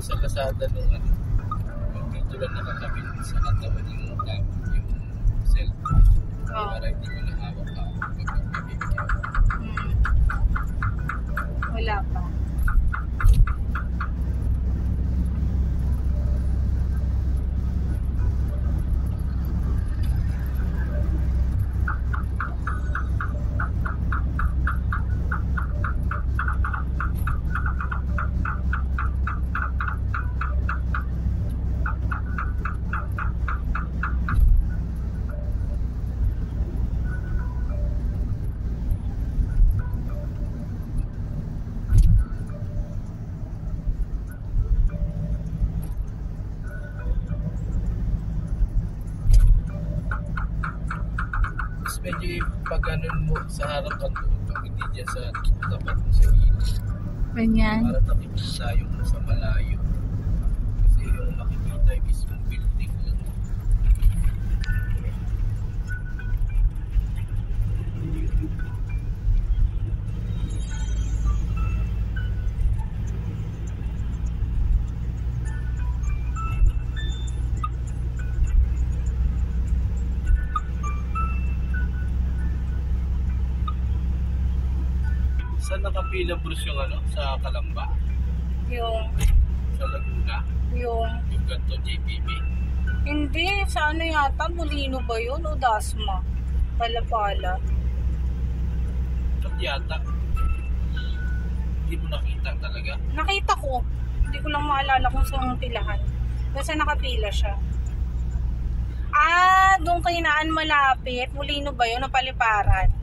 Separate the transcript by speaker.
Speaker 1: sa Lazada nung ano, yung dito lang nakakabit sa katawan yung cellphone. Para hindi ko na hawak-hawak pagkakabit niya.
Speaker 2: Wala pa.
Speaker 1: Medyo pag ganun mo sa harap ang tuto, hindi dyan sa tapat mo sa gilid.
Speaker 2: Ganyan.
Speaker 1: Para nakikita yung sa malayo. Kasi yung nakikita yung mismong building lang. Saan nakapila Bruce yung ano? Sa Calamba?
Speaker 2: Yung
Speaker 1: Sa Laguna?
Speaker 2: yung
Speaker 1: Ganto JPB?
Speaker 2: hindi, sa ano yata, Molino ba yun o Dasma? Pala-pala.
Speaker 1: At yata, hindi mo nakita talaga.
Speaker 2: Nakita ko. Hindi ko lang maalala kung saan pilahan. Basta nakapila siya. Ah, doon kayo naan malapit. Molino ba yun? O Paliparan?